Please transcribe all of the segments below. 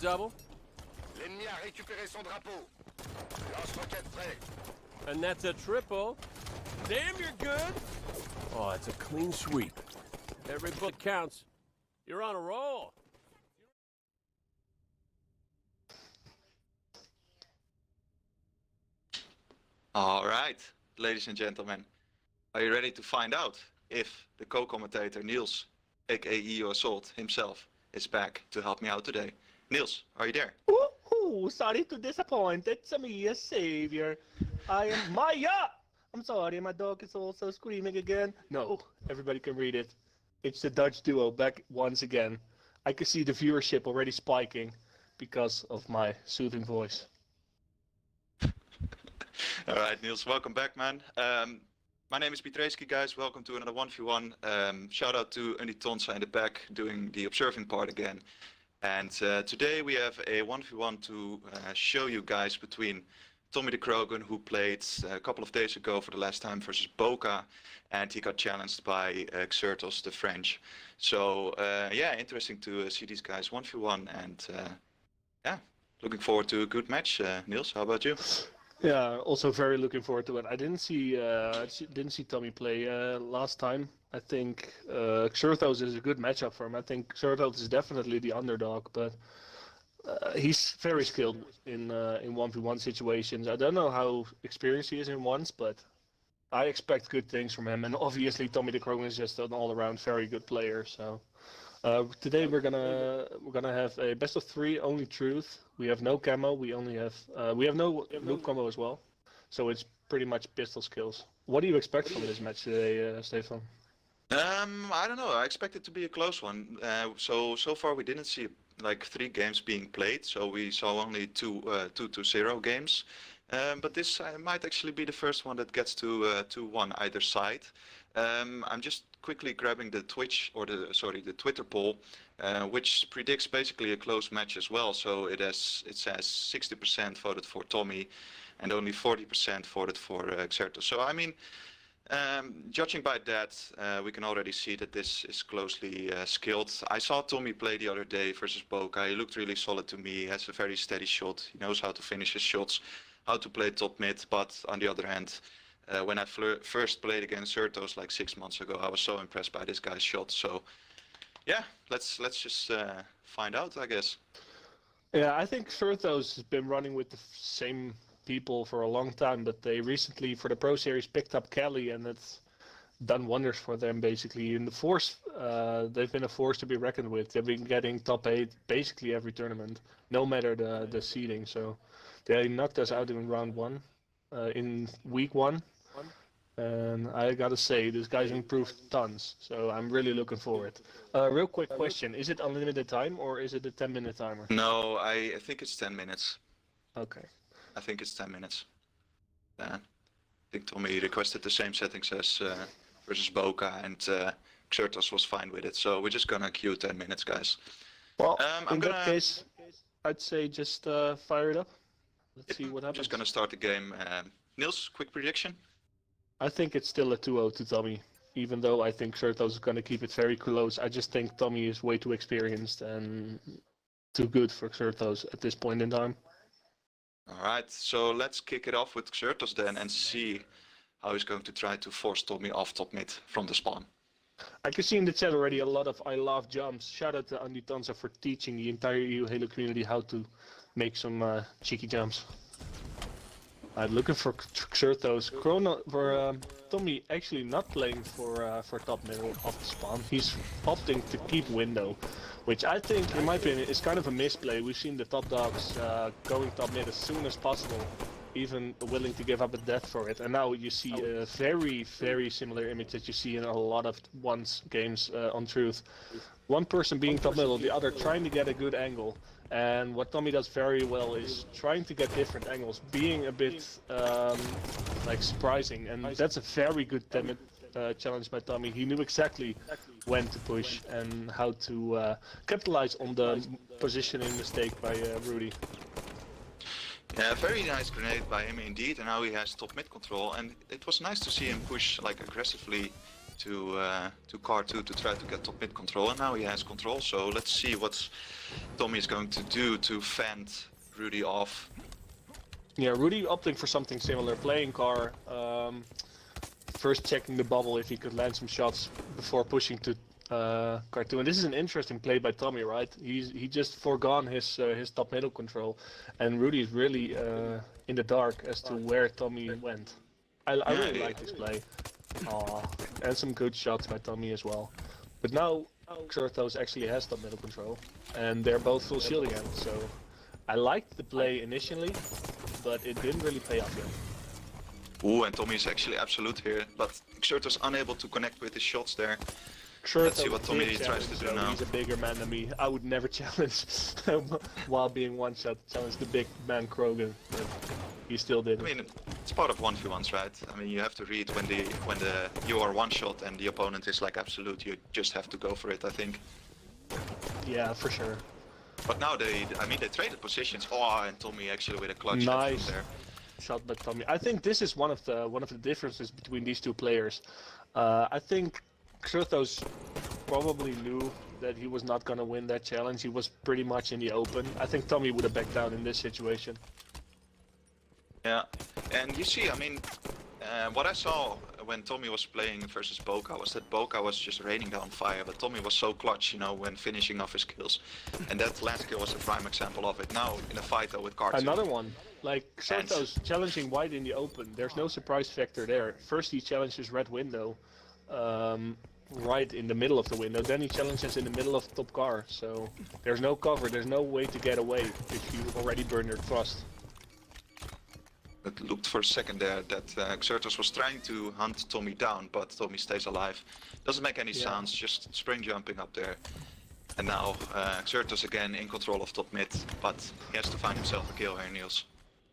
double? L'ennemi a récupéré son drapeau. Lance-roquette prêt. And that's a triple. Damn, you're good. Oh, it's a clean sweep. Every bullet counts. You're on a roll. All right, ladies and gentlemen, are you ready to find out if the co-commentator Niels, aka EO Assault himself, is back to help me out today? Niels, are you there? Ooh, sorry to disappoint. It's me, a savior. I am Maya! I'm sorry, my dog is also screaming again. No, everybody can read it. It's the Dutch duo back once again. I can see the viewership already spiking because of my soothing voice. All right, Niels, welcome back, man. My name is Pietreski, guys. Welcome to another 1v1. Shout out to Andy Tonsa in the back doing the observing part again. And today we have a 1v1 to show you guys between Tommi theKrogan, who played a couple of days ago for the last time versus Boca, and he got challenged by Xerthos, the French. So yeah, interesting to see these guys 1v1, and yeah, looking forward to a good match. Niels, how about you? Yeah, also very looking forward to it. I didn't see Tommi play last time. I think Xerthos is a good matchup for him. I think Xerthos is definitely the underdog, but he's very skilled in 1v1 situations. I don't know how experienced he is in ones, but I expect good things from him. And obviously, Tommi theKrogan is just an all-around very good player. So today we're gonna have a best of 3, only truth. We have no camo. We have no loop combo as well. So it's pretty much pistol skills. What do you expect from this match today, Stefan? I don't know. I expect it to be a close one. So far we didn't see like 3 games being played. So we saw only 2-0 games. But this might actually be the first one that gets to 2-1 either side. I'm just quickly grabbing the the Twitter poll, which predicts basically a close match as well. So it says 60% voted for Tommi, and only 40% voted for Xerthos. So I mean, judging by that, we can already see that this is closely skilled. I saw Tommi play the other day versus Boca. He looked really solid to me. He has a very steady shot. He knows how to finish his shots, how to play top mid. But on the other hand, when I first played against Xerthos like 6 months ago, I was so impressed by this guy's shot. So yeah, let's just find out, I guess. Yeah, I think Xerthos has been running with the same people for a long time, but they recently, for the Pro Series, picked up Kelly, and it's done wonders for them, basically. In the force, they've been a force to be reckoned with. They've been getting top 8 basically every tournament, no matter the seeding. So they knocked us out in round 1, in week 1. And I gotta say, this guy's improved tons, so I'm really looking forward. Real quick question, is it unlimited time or is it a 10-minute timer? No, I think it's 10 minutes. Okay. I think it's 10 minutes. I think Tommi requested the same settings as versus Boca, and Xerthos was fine with it. So we're just gonna queue 10 minutes, guys. Well, in that case, I'd say just fire it up. Let's see what happens. Just gonna start the game. Niels, quick prediction? I think it's still a 2-0 to Tommi, even though I think Xerthos is gonna keep it very close. I just think Tommi is way too experienced and too good for Xerthos at this point in time. Alright, so let's kick it off with Xerthos then and see how he's going to try to force Tommi off top mid from the spawn. I can see in the chat already a lot of I love jumps. Shout out to Andy Tonsa for teaching the entire EU Halo community how to make some cheeky jumps. I'm looking for Xerthos. For Tommi actually not playing for top middle off the spawn. He's opting to keep window, which I think, in my opinion, is kind of a misplay. We've seen the top dogs going top mid as soon as possible, even willing to give up a death for it. And now you see a very, very similar image that you see in a lot of ones games on Truth. One person being top middle, the other trying to get a good angle. And what Tommi does very well is trying to get different angles, being a bit like surprising, and that's a very good challenge by Tommi. He knew exactly when to push and how to capitalize on the positioning mistake by Rudy. Yeah, very nice grenade by him indeed, and now he has top mid control, and it was nice to see him push like aggressively to car 2 to try to get top mid control, and now he has control. So let's see what Tommi is going to do to fend Rudy off. Yeah, Rudy opting for something similar, playing car. First checking the bubble if he could land some shots before pushing to car 2. And this is an interesting play by Tommi, right? He just forgone his top middle control, and Rudy is really in the dark as to where Tommi went. I really like this play. And some good shots by Tommi as well. But now Xerthos actually has top middle control, and they're both full shield again. So I liked the play initially, but it didn't really pay off yet. Ooh, and Tommi is actually absolute here, but Xerthos unable to connect with his shots there. Xerthos Let's see what Tommi did tries to do challenge, now. He's a bigger man than me. I would never challenge while being one-shot. Challenge the big man Krogan, but he still did. I mean, it's part of 1v1s, right? I mean, you have to read when you are one shot and the opponent is like absolute. You just have to go for it, I think. Yeah, for sure. But now they traded positions. Oh, and Tommi actually with a clutch Nice there. shot by Tommi. I think this is one of the differences between these two players. I think Xerthos probably knew that he was not gonna win that challenge. He was pretty much in the open. I think Tommi would have backed down in this situation. Yeah, and you see, I mean, what I saw when Tommi was playing versus Boca was that Boca was just raining down fire, but Tommi was so clutch, you know, when finishing off his kills. And that last kill was a prime example of it. Now, in a fight though with Car2. Another one. Like, Xerthos challenging White in the open. There's no surprise factor there. First he challenges Red window, right in the middle of the window. Then he challenges in the middle of top car. So there's no cover, there's no way to get away if you already burn your trust. It looked for a second there that Xerthos was trying to hunt Tommi down, but Tommi stays alive. Doesn't make any sounds, just spring jumping up there. And now Xerthos again in control of top mid, but he has to find himself a kill here, Niels.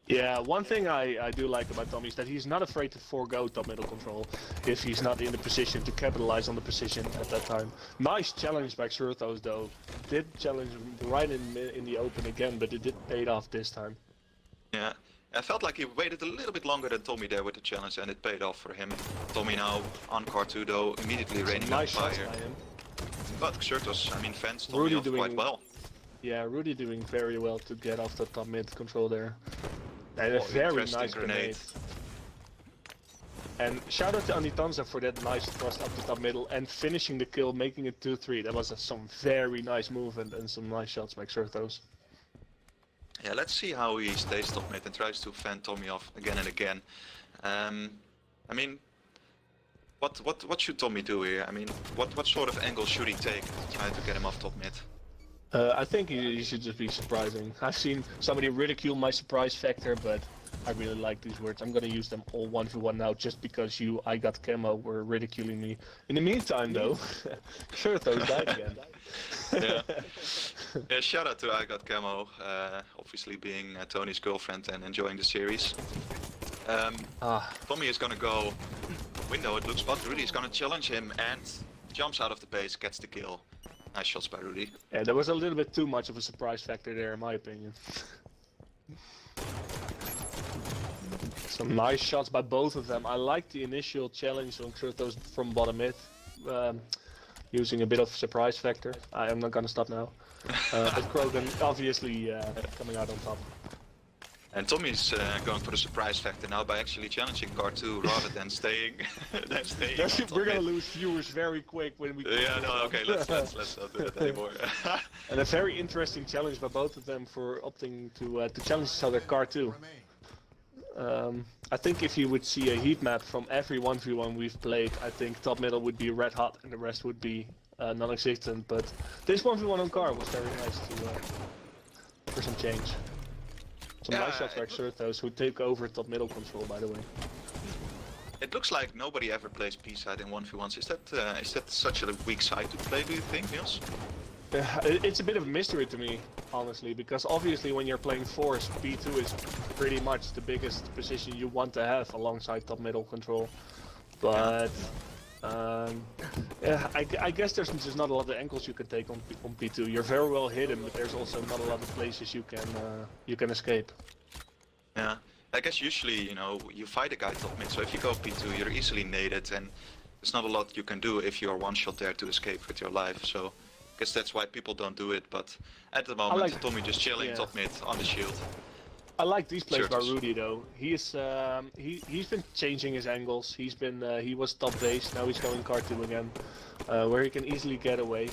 Yeah, one thing I do like about Tommi is that he's not afraid to forego top middle control if he's not in the position to capitalize on the position at that time. Nice challenge by Xerthos though. Did challenge him right in the open again, but it did pay off this time. Yeah, I felt like he waited a little bit longer than Tommi there with the challenge, and it paid off for him. Tommi now on car 2 though, immediately raining down Nice shots fire. by him. But Xerthos, I mean, fends Tommi Rudy off doing- quite well. Yeah, Rudy doing very well to get off the top mid control there. And a Oh, very interesting nice grenade. And shout out to Anitanza for that nice thrust up the top middle and finishing the kill, making it 2-3. That was some very nice movement and some nice shots by Xerthos. Yeah, let's see how he stays top mid and tries to fend Tommi off again and again. I mean, what should Tommi do here? I mean, what sort of angle should he take to try to get him off top mid? I think he should just be surprising. I've seen somebody ridicule my surprise factor, but I really like these words. I'm gonna use them all 1v1 now just because I got camo were ridiculing me. In the meantime though, Xerthos died again. Yeah, shout out to I Got Camo, obviously being Tony's girlfriend and enjoying the series. Tommi is gonna go window, it looks, but Rudy is gonna challenge him and jumps out of the base, gets the kill. Nice shots by Rudy. Yeah, there was a little bit too much of a surprise factor there in my opinion. Some nice shots by both of them. I like the initial challenge on Xerthos from bottom mid, using a bit of surprise factor. I am not gonna stop now. But Krogan obviously coming out on top. And Tommy's going for the surprise factor now by actually challenging car 2 rather than staying. We're gonna lose viewers very quick when we. Yeah, no, okay, let's not do that anymore. And a very interesting challenge by both of them for opting to challenge each other car 2. I think if you would see a heat map from every 1v1 we've played, I think top middle would be red hot and the rest would be non-existent. But this 1v1 on car was very nice for some change. Some nice shots by Xerthos, who take over top middle control, by the way. It looks like nobody ever plays B-side in 1v1s. Is that such a weak side to play, do you think, Niels? It's a bit of a mystery to me, honestly, because obviously when you're playing Force, B2 is pretty much the biggest position you want to have alongside top middle control. But yeah, I guess there's just not a lot of angles you can take on P2. You're very well hidden, but there's also not a lot of places you can escape. Yeah, I guess usually, you know, you fight a guy top mid, so if you go P2 you're easily naded, and there's not a lot you can do if you're one shot there to escape with your life. So I guess that's why people don't do it. But at the moment, like- Tommi just chilling yeah. top mid on the shield. I like these plays by Xerthos. Rudy though. He's been changing his angles. He was top base. Now he's going card 2 again, where he can easily get away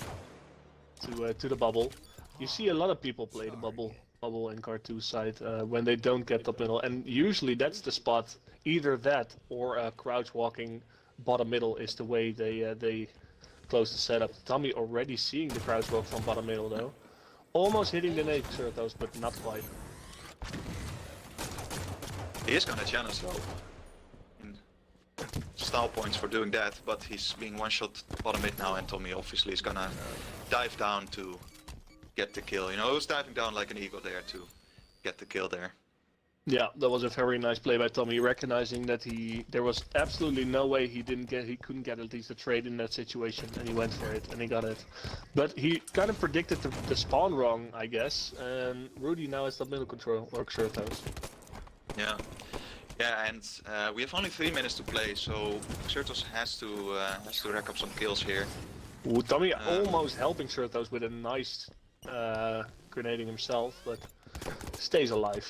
to the bubble. You see a lot of people play the bubble in card 2 side when they don't get top middle, and usually that's the spot. Either that or crouch walking bottom middle is the way they close the setup. Tommi already seeing the crouch walk from bottom middle though, almost hitting the nade Xerthos, but not quite. He is gonna challenge though. In style points for doing that, but he's being one shot bottom mid now, and Tommi obviously is gonna dive down to get the kill. You know, he was diving down like an eagle there to get the kill there. Yeah, that was a very nice play by Tommi, recognizing that there was absolutely no way he couldn't get at least a trade in that situation, and he went for it and he got it. But he kind of predicted the spawn wrong, I guess, and Rudy now has the middle control, or Xerthos. Yeah, yeah, and we have only 3 minutes to play, so Xerthos has to rack up some kills here. Ooh, Tommi almost helping Xerthos with a nice grenading himself, but stays alive.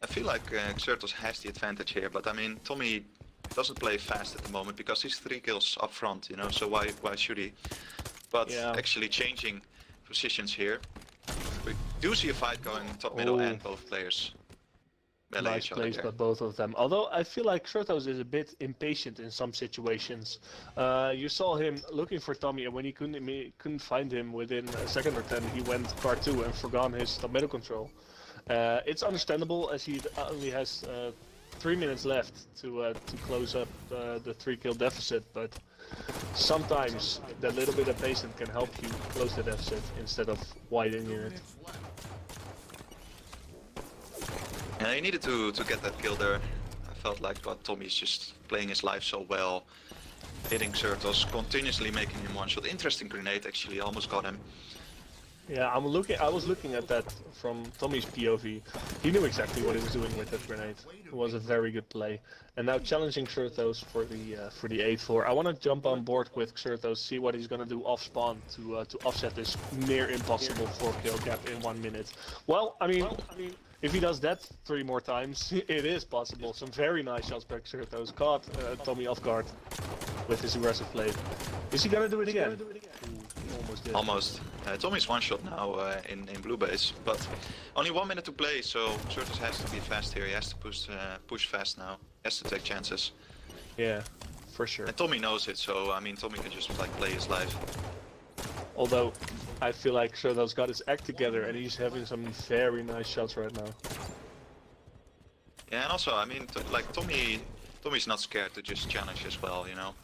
I feel like Xerthos has the advantage here, but I mean, Tommi doesn't play fast at the moment because he's 3 kills up front, you know, so why should he? But Yeah. actually changing positions here, we do see a fight going top middle and both players melee Nice each other plays there. by both of them. Although I feel like Xerthos is a bit impatient in some situations. You saw him looking for Tommi, and when he couldn't find him within a second or 10, he went card 2 and forgot his top middle control. It's understandable as he only has 3 minutes left to close up the 3-kill deficit, but sometimes that little bit of patience can help you close the deficit instead of widening it. Yeah, he needed to get that kill there. I felt like Tommy's just playing his life so well, hitting Xerthos, continuously making him one shot. Interesting grenade actually, almost got him. Yeah, I was looking at that from Tommy's POV. He knew exactly what he was doing with that grenade. It was a very good play. And now challenging Xerthos for the 8th floor. I want to jump on board with Xerthos, see what he's gonna do off spawn to offset this near impossible 4-kill gap in 1 minute. Well, I mean, if he does that 3 more times, it is possible. Some very nice shots by Xerthos. Caught Tommi off guard with his aggressive play. Is he gonna do it again? Ooh, almost did. Almost. Tommy's one shot now in blue base, but only 1 minute to play, so Xerthos has to be fast here. He has to push fast now. He has to take chances. Yeah, for sure. And Tommi knows it, so I mean, Tommi can just like play his life. Although, I feel like Xerthos got his act together and he's having some very nice shots right now. Yeah, and also, I mean, like Tommy's not scared to just challenge as well, you know.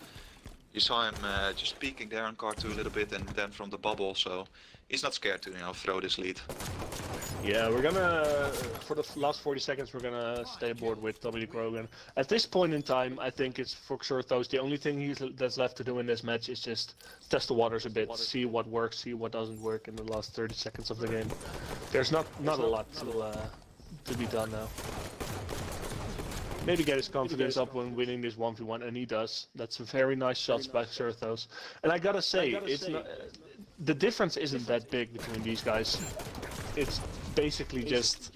You saw him just peeking there on card 2 a little bit, and then from the bubble, so he's not scared to, you know, throw this lead. Yeah, we're gonna, for the last 40 seconds, we're gonna stay aboard with Tommi theKrogan. At this point in time, I think it's for Xerthos, the only thing that's left to do in this match is just test the waters a bit, see what works, see what doesn't work in the last 30 seconds of the game. There's not a lot to be done now. Maybe get his confidence up when winning this 1v1, and he does. That's very nice shots by Xerthos. And I gotta say, it's not, the difference isn't that big between these guys. It's basically just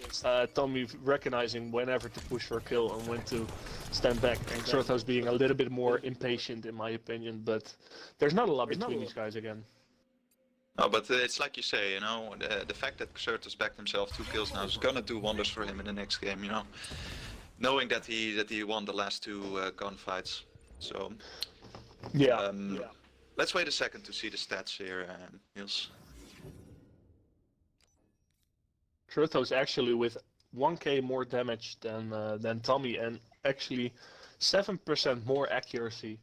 Tommi recognizing whenever to push for a kill and when to stand back, and Xerthos being a little bit more impatient in my opinion, but there's not a lot between these guys again. No, but it's like you say, you know, the fact that Xerthos backed himself 2 kills now is gonna do wonders for him in the next game, you know. Knowing that he won the last 2 gunfights, so Yeah. let's wait a second to see the stats here, Niels. Xerthos actually with 1k more damage than Tommi, and actually 7% more accuracy,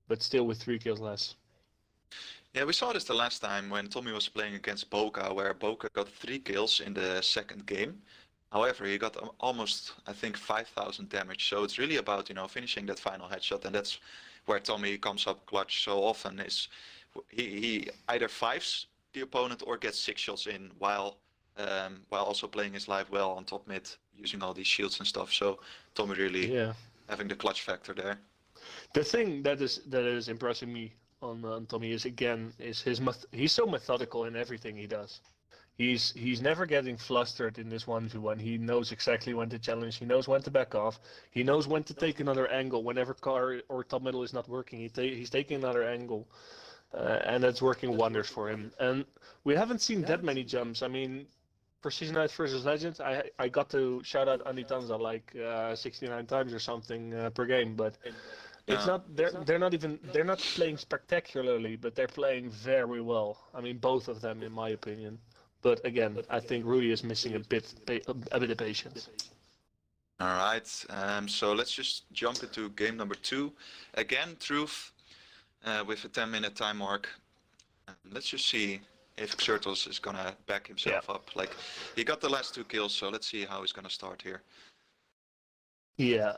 but still with 3 kills less. Yeah, we saw this the last time when Tommi was playing against Boca, where Boca got 3 kills in the second game. However, he got almost, I think, 5,000 damage. So it's really about, you know, finishing that final headshot, and that's where Tommi comes up clutch so often. Is he either 5s the opponent or gets 6 shots in while also playing his life well on top mid, using all these shields and stuff. So Tommi really having the clutch factor there. The thing that is impressing me on Tommi is again is he's so methodical in everything he does. He's never getting flustered in this 1v1. He knows exactly when to challenge. He knows when to back off. He knows when to take another angle. Whenever car or top middle is not working, he's taking another angle, and that's working wonders for him. And we haven't seen that many jumps. I mean, Precision Knight versus Legends, I got to shout out Andy Tanza like 69 times or something per game, but it's not they're not playing spectacularly, but they're playing very well. I mean, both of them in my opinion. But again, I think Rudy is missing a bit of patience. All right, so let's just jump into game number 2. Again, Truth with a 10-minute time mark. Let's just see if Xerthos is gonna back himself up. Like, he got the last 2 kills, so let's see how he's gonna start here. Yeah,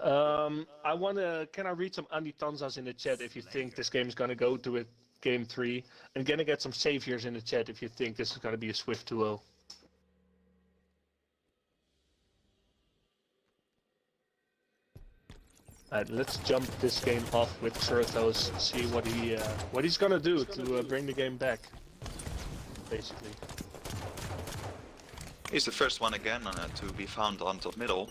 can I read some Andy Tanzas in the chat if you think this game is gonna go to it? Game 3, and gonna get some saviors in the chat if you think this is gonna be a swift 2-0. Alright, let's jump this game off with Xerthos, see what he's gonna do to bring the game back, basically. He's the first one again to be found on top middle.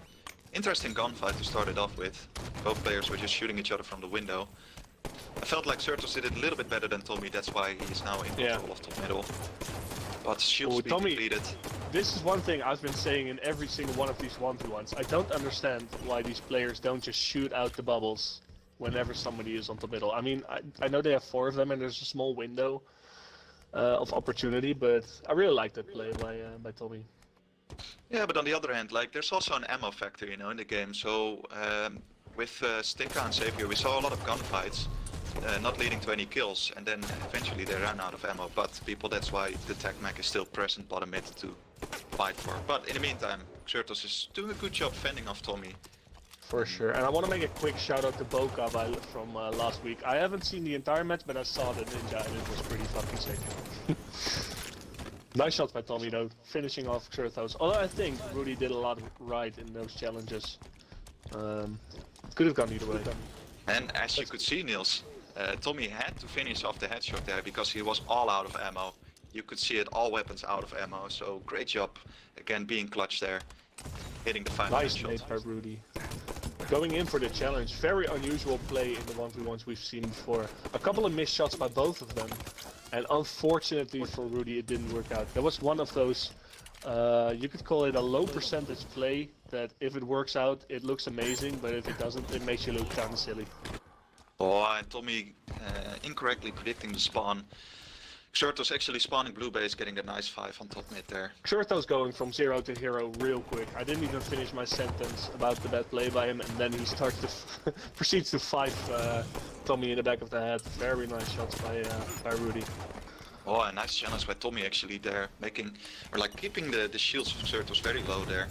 Interesting gunfight to start it off with. Both players were just shooting each other from the window. I felt like Xerthos did it a little bit better than Tommi, that's why he's now in control of top middle. But shield speed depleted. This is one thing I've been saying in every single one of these 1v1s. I don't understand why these players don't just shoot out the bubbles whenever somebody is on top middle. I mean, I know they have 4 of them and there's a small window of opportunity, but I really like that play by Tommi. Yeah, but on the other hand, like, there's also an ammo factor, you know, in the game. So with Stika and Savior, we saw a lot of gunfights. Not leading to any kills, and then eventually they ran out of ammo, but that's why the tech mech is still present bottom mid to fight for. But in the meantime, Xerthos is doing a good job fending off Tommi. For sure, and I want to make a quick shout out to Boca from last week. I haven't seen the entire match, but I saw the ninja and it was pretty fucking sick. Nice shots by Tommi though, finishing off Xerthos. Although I think Rudy did a lot right in those challenges. Could have gone either way. And as you could see, Niels, Tommi had to finish off the headshot there because he was all out of ammo. You could see it, all weapons out of ammo, so great job again being clutch there, hitting the final nice headshot. made by Rudy. Going in for the challenge, very unusual play in the 1v1s we've seen before. A couple of missed shots by both of them, and unfortunately for Rudy it didn't work out. There was one of those, you could call it a low percentage play, that if it works out it looks amazing, but if it doesn't it makes you look kinda silly. Oh, and Tommi incorrectly predicting the spawn. Xerthos actually spawning blue base, getting the nice 5 on top mid there. Xerthos going from 0 to hero real quick. I didn't even finish my sentence about the bad play by him, and then he starts to proceeds to 5 Tommi in the back of the head. Very nice shots by Rudy. Oh, a nice challenge by Tommi actually there, making, or like keeping the shields of Xerthos very low there.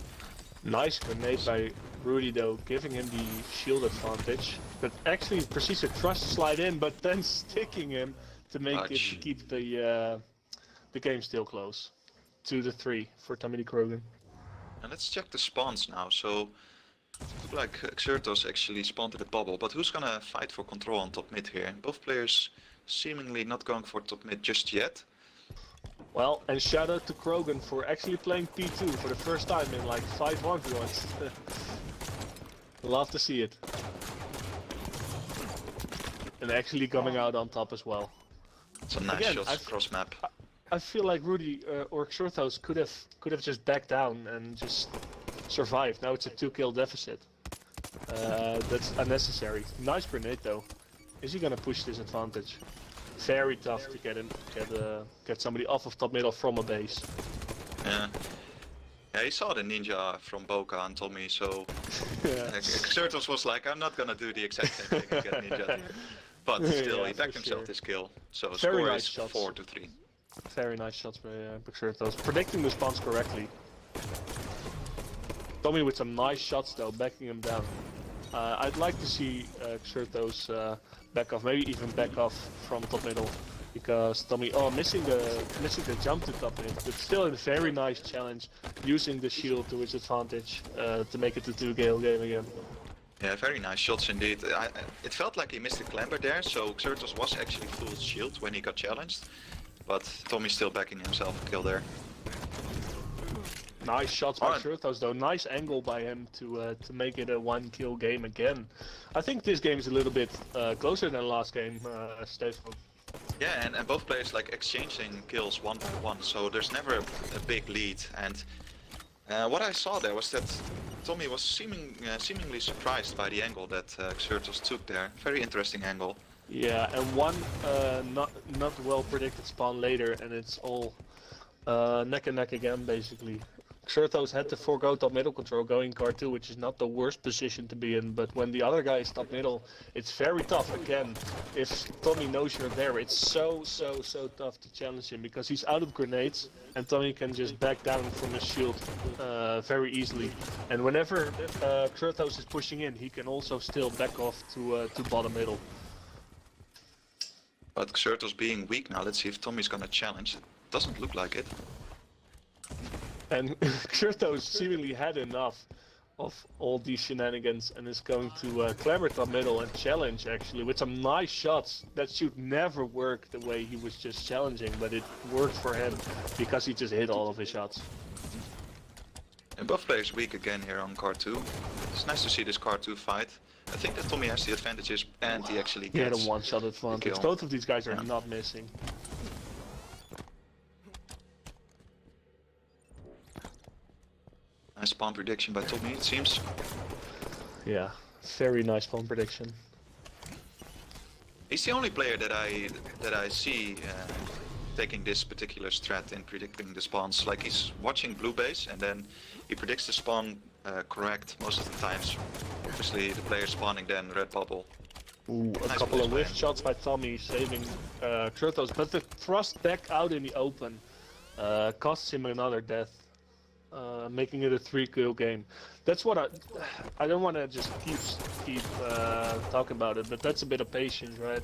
Nice grenade by Rudy though, giving him the shield advantage. But actually proceeds to trust slide in, but then sticking him to make it to keep the game still close. 2-3 for Tommi theKrogan. And let's check the spawns now. So look like Xerthos actually spawned in the bubble, but who's gonna fight for control on top mid here? Both players seemingly not going for top mid just yet. Well, and shout out to Krogan for actually playing P2 for the first time in like 5 1v1s. Love to see it. And actually coming out on top as well. Some nice shots cross map. I feel like Rudy or Xerthos could have just backed down and just survived. Now it's a 2-kill deficit. That's unnecessary. Nice grenade though. Is he gonna push this advantage? Very tough to get somebody off of top middle from a base. Yeah. Yeah, he saw the ninja from Boca and Tommi, so Xerthos was like, I'm not gonna do the exact same thing and get ninja. But still, he backed himself this kill. So Very score nice is shots. 4-3. Very nice shots by Xerthos. Predicting the spawns correctly. Tommi with some nice shots though, backing him down. I'd like to see Xerthos back off, maybe even back off from top middle, because Tommi, missing the jump to top mid, but still a very nice challenge, using the shield to his advantage to make it a 2-kill game again. Yeah, very nice shots indeed. It felt like he missed the clamber there, so Xerthos was actually full shield when he got challenged. But Tommy's still backing himself a kill there. Nice shots by Alright. Xerthos though. Nice angle by him to make it a 1-kill game again. I think this game is a little bit closer than last game, Stefan. Yeah, and both players like exchanging kills one by one, so there's never a big lead. And what I saw there was that Tommi was seemingly surprised by the angle that Xerthos took there. Very interesting angle. Yeah, and one not well predicted spawn later, and it's all neck and neck again basically. Xerthos had to forego top middle control going card 2, which is not the worst position to be in, but when the other guy is top middle, it's very tough again. If Tommi knows you're there, it's so tough to challenge him, because he's out of grenades, and Tommi can just back down from his shield very easily. And whenever Xerthos is pushing in, he can also still back off to bottom middle. But Xerthos being weak now, let's see if Tommy's gonna challenge. Doesn't look like it. And Xerthos seemingly had enough of all these shenanigans and is going to clamber top middle and challenge actually with some nice shots. That should never work the way he was just challenging, but it worked for him because he just hit all of his shots. And both players weak again here on card 2. It's nice to see this card 2 fight. I think that Tommi has the advantages and he actually He had a gets one-shot advantage. kill. Both of these guys are Yeah. not missing. Nice spawn prediction by Tommi, it seems. Yeah, very nice spawn prediction. He's the only player that I see taking this particular strat in predicting the spawns. Like he's watching blue base and then he predicts the spawn correct most of the times. Obviously the player spawning then red bubble. Ooh, a Nice couple of place whiff shots by Tommi saving Xerthos, but the thrust back out in the open costs him another death, making it a 3-kill game. That's what I don't want to just keep talking about it, but that's a bit of patience, right?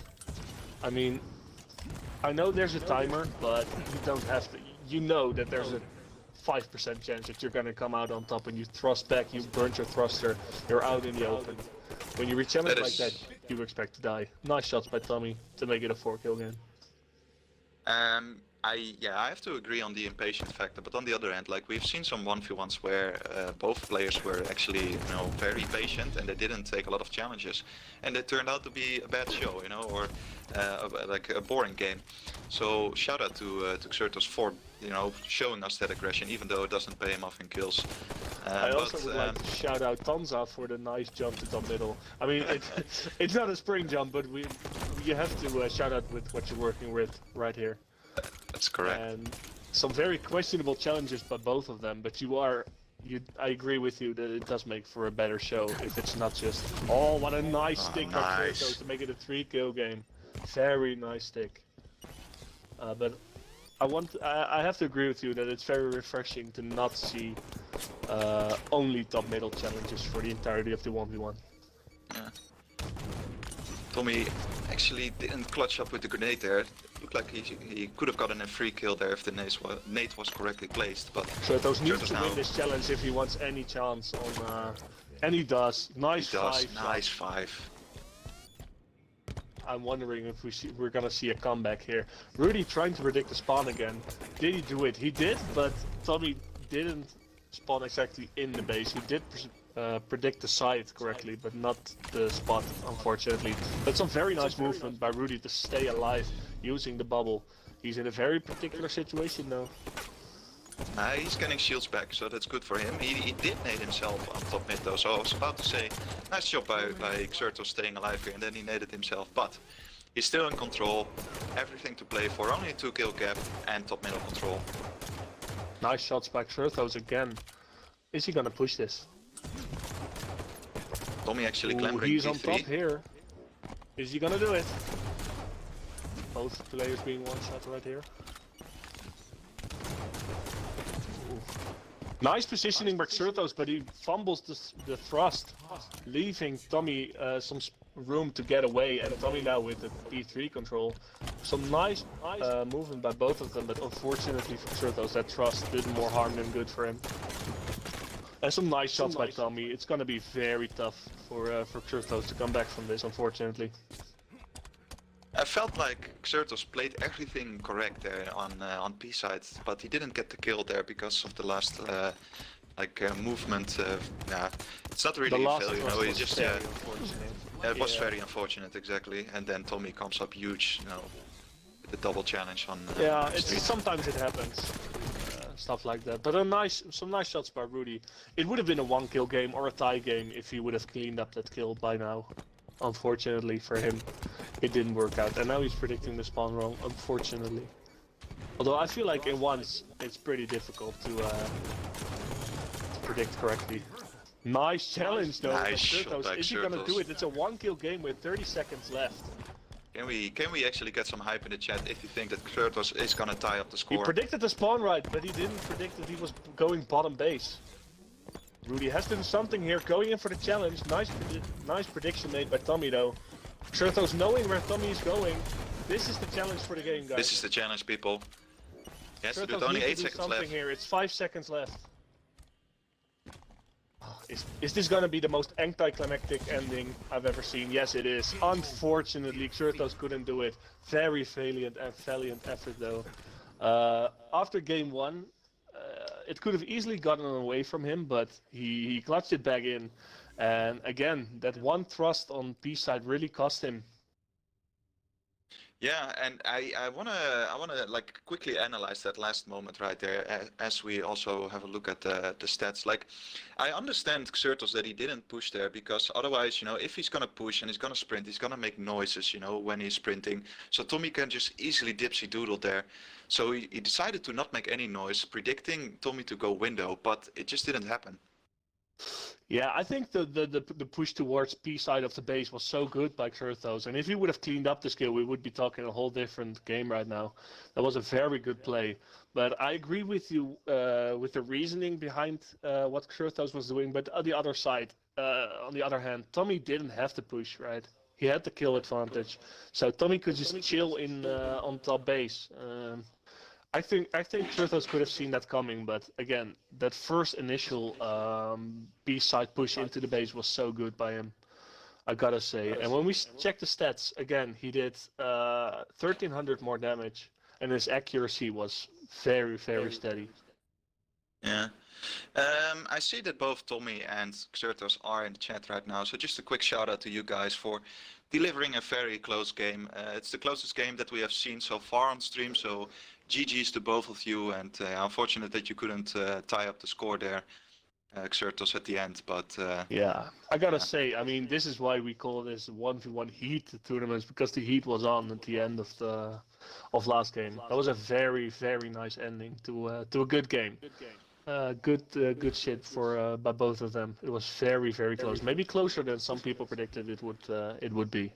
I mean, I know there's a timer, but you don't have to. You know that there's a 5% chance that you're gonna come out on top, and you thrust back, you burnt your thruster, you're out in the open. When you reach challenge like that, you expect to die. Nice shots by Tommi to make it a 4-kill game. I have to agree on the impatient factor, but on the other hand, like we've seen some 1v1s where both players were actually, you know, very patient and they didn't take a lot of challenges, and it turned out to be a bad show, you know, or like a boring game. So shout out to Xerthos for, you know, showing us that aggression, even though it doesn't pay him off in kills. I also would like to shout out Tanza for the nice jump to top middle. I mean, it's not a spring jump, but you have to shout out with what you're working with right here. That's correct. And some very questionable challenges by both of them, but I agree with you that it does make for a better show if it's not just, oh, what a nice stick by Xerthos to make it a 3-kill game. Very nice stick. But I have to agree with you that it's very refreshing to not see only top middle challenges for the entirety of the 1v1. Yeah. Tommi actually didn't clutch up with the grenade there. It looked like he could have gotten a free kill there if the nade was correctly placed, but Xerthos needs Xerthos to now win this challenge if he wants any chance on, and he does. Nice he does. 5. Nice 5. I'm wondering if we're gonna see a comeback here. Rudy trying to predict the spawn again. Did he do it? He did, but Tommi didn't spawn exactly in the base. He did predict the side correctly, but not the spot, unfortunately. That's some very nice movement by Rudy to stay alive using the bubble. He's in a very particular situation though. He's getting shields back, so that's good for him. He did nade himself on top mid though, so I was about to say, nice job by Xerthos staying alive here, and then he naded himself, but he's still in control, everything to play for, only a 2-kill gap and top middle control. Nice shots by Xerthos again. Is he gonna push this? Tommi actually Ooh, clambering he's on T3. top here. Is he gonna do it? Both players being one-shot right here. Ooh. Nice positioning by Xerthos, but he fumbles the thrust, leaving Tommi some room to get away, and Tommi now with the P3 control. Some nice movement by both of them, but unfortunately for Xerthos, that thrust did more harm than good for him. Some nice shots by Tommi. It's gonna be very tough for Xerthos to come back from this, unfortunately. I felt like Xerthos played everything correct there on B side, but he didn't get the kill there because of the last movement. Yeah, it's not really a failure, you know. It's just it was very unfortunate, exactly. And then Tommi comes up huge, you know, with the double challenge on. Yeah, street. sometimes it happens. Stuff like that, but some nice shots by Rudy. It would have been a 1-kill game or a tie game if he would have cleaned up that kill by now. Unfortunately for him, it didn't work out, and now he's predicting the spawn wrong. Unfortunately, although I feel like in ones it's pretty difficult to predict correctly. Nice challenge though. Nice shot by Is he gonna Xerthos. do it? It's a 1-kill game with 30 seconds left. Can we actually get some hype in the chat if you think that Xerthos is gonna tie up the He score? predicted the spawn right, but he didn't predict that he was going bottom base. Rudy has done something here, going in for the challenge. Nice prediction made by Tommi though. Xerthos knowing where Tommi is going. This is the challenge for the game, guys. This is the challenge, people. Yes, Xerthos with only needs 8 to do seconds something left. here. It's 5 seconds left. Oh, is this gonna be the most anticlimactic ending I've ever seen? Yes, it is. Unfortunately, Xerthos couldn't do it. Very valiant effort though. After game 1, it could have easily gotten away from him, but he clutched it back in. And again, that one thrust on B side really cost him. Yeah, and I wanna like quickly analyze that last moment right there, as we also have a look at the stats. Like, I understand Xerthos that he didn't push there because otherwise, you know, if he's gonna push and he's gonna sprint, he's gonna make noises, you know, when he's sprinting. So Tommi can just easily dipsy doodle there. So he decided to not make any noise, predicting Tommi to go window, but it just didn't happen. Yeah, I think the push towards P side of the base was so good by Xerthos, and if he would have cleaned up the skill, we would be talking a whole different game right now. That was a very good play, but I agree with you with the reasoning behind what Xerthos was doing. But on the other side, on the other hand, Tommi didn't have to push, right? He had the kill advantage, so Tommi could just chill in on top base. I think Xerthos could have seen that coming, but again, that first initial B-side push into the base was so good by him, I gotta say. And when we check the stats, again, he did 1300 more damage, and his accuracy was very, very steady. Yeah. I see that both Tommi and Xerthos are in the chat right now, so just a quick shout out to you guys for delivering a very close game. It's the closest game that we have seen so far on stream, so GG's to both of you, and unfortunate that you couldn't tie up the score there, Xerthos, at the end, but... Yeah, I gotta say, I mean, this is why we call this 1v1 heat tournaments, because the heat was on at the end of last game. That was a very, very nice ending to a good game. Good shit for by both of them. It was very, very close. Maybe closer than some people predicted it would be.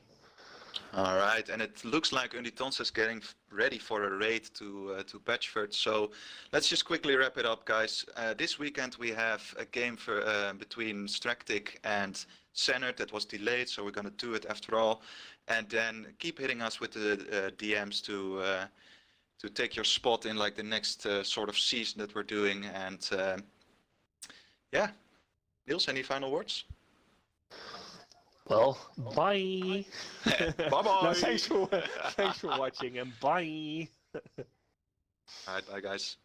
All right, and it looks like Unitons is getting ready for a raid to Patchford. So let's just quickly wrap it up, guys. This weekend we have a game for between Straktic and Senert that was delayed, so we're gonna do it after all. And then keep hitting us with the DMs to take your spot in like the next sort of season that we're doing. And yeah, Niels, any final words? Well, bye. Bye-bye. No, thanks for watching, and bye. All right, bye guys.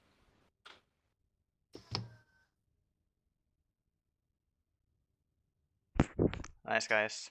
Nice, guys.